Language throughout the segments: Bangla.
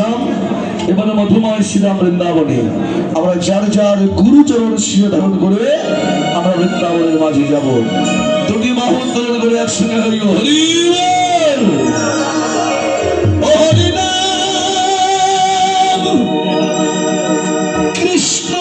আসলাম এবারে মধুময় শ্রীরাম বৃন্দাবনে। আমরা যার যার গুরুচরণ শিরে ধারণ করে আমরা বৃন্দাবনের মাঝে যাব। দুটি বাহন ধারণ করে একসঙ্গে হরি হরি কৃষ্ণ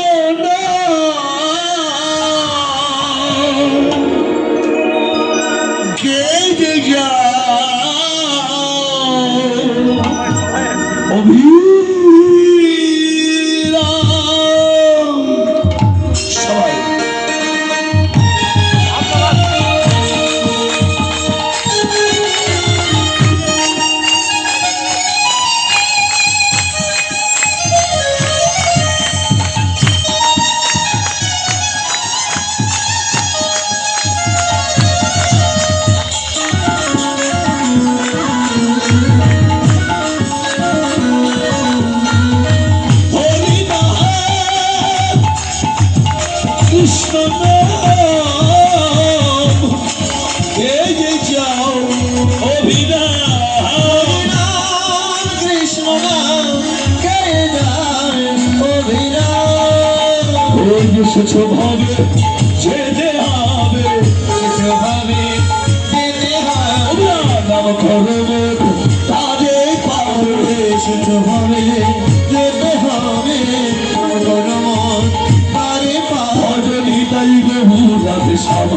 ভাবে যেতে হবে নাম করব তারে পাবে ভাবে যেতে হবে তারে পাবি তাই রাতে সব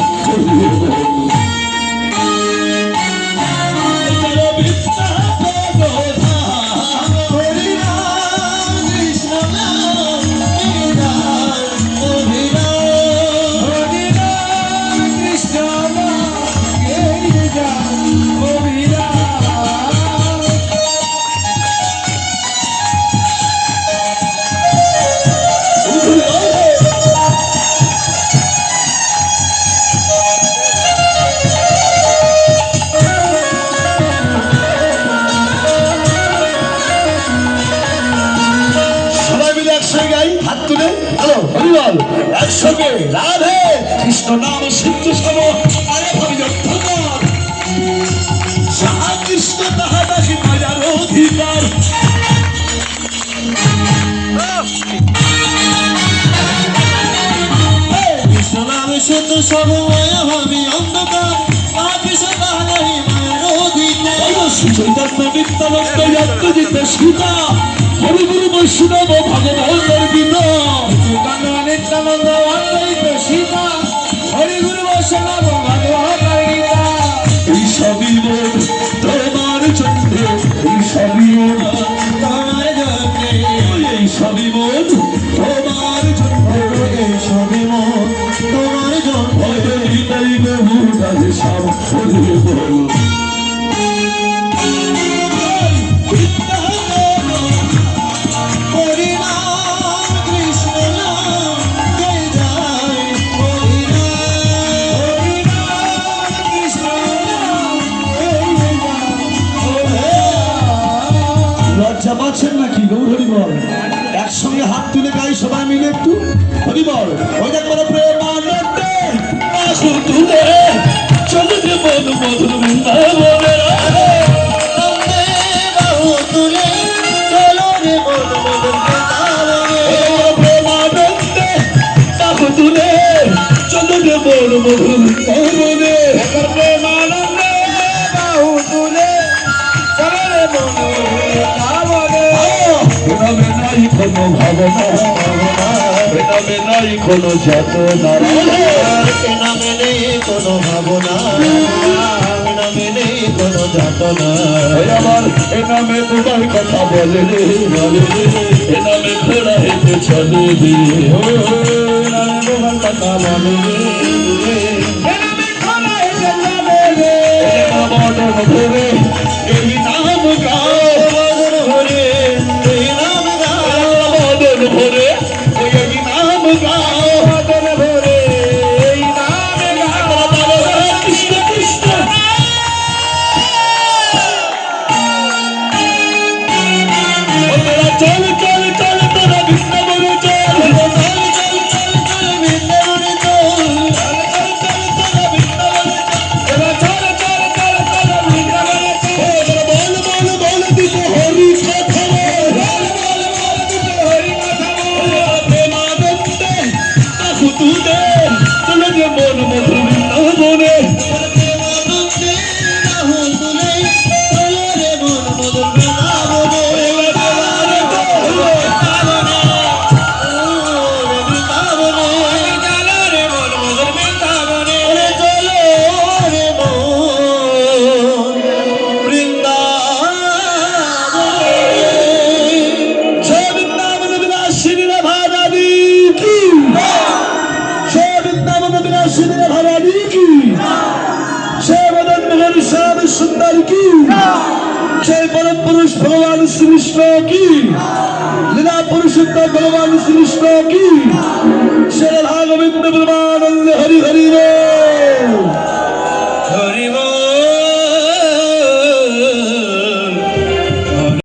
একসঙ্গে রাধে কৃষ্ণ নাম সিদ্ধ সব আরে ভাবি ধন্যবাদ যাহা কৃষ্ণ তাহা দাসী মায়ার অধিকার কৃষ্ণ নাম সিদ্ধ সব মায়া ভাবি অন্ধকার কৃষ্ণ তাহা দাসী মায়ার অধিকার সুচৈতন্য নিত্যানন্দ আত্মজিত সীতা হরিগুরু বৈষ্ণব ভগবানের গীতা নিত্যানন্দ অদ্বৈত সীতা হরিগুরু বৈষ্ণব ভগবানের গীতা এই সবই মন তোমার জন্য এই সবই মন তোমার জন্য এই সবই মন তোমার জন্য এই সবই মন তোমার জন্য হৃদয় বহু কাজে সব হরিয়ে বল পাচ্ছেন নাকি গৌর হরিবল একসঙ্গে হাত তুলে গাই সবাই মিলে একটু হরিবল ওই একবার প্রেমানন্দে আসু তুলে চলে যে বল মধুর বৃন্দাবনের নন্দে বাহু তুলে চলো রে বল মধুর বৃন্দাবনের প্রেমানন্দে বাহু তুলে চলো যে বল মধুর বৃন্দাবনের প্রেমানন্দে বাহু তুলে চলো রে বল নামে নাই কোনো ভাবনা নামে নাই কোনো যাতনা নামে নেই কোনো ভাবনা নামে নেই কোনো যাতনা আমার এ নামে তোমার কথা বলে রে এ নামে ঘোড়া হেঁটে চলে রে নামে তোমার কথা বলে রে এ নামে ঘোড়া হেঁটে চলে রে বদন ধরে এই নাম গাও ভরে ওই নাম গাও বদন ভরে এই নাম গাও কৃষ্ণ কৃষ্ণ চল চল চল তোরা বৃন্দাবনে চল চল চল চল চল বৃন্দাবনে চল চল চল চল তোরা বৃন্দাবনে চল চল চল চল তোরা বৃন্দাবনে চল বল বল বল দিতে হরি কথা शिविर भवानी की जय मदन मोहन श्याम सुंदर की जय परम पुरुष भगवान श्री विष्णु की लीला पुरुषोत्तम भगवान श्री विष्णु की जय राधा गोविंद ब्रह्मानंद हरि हरि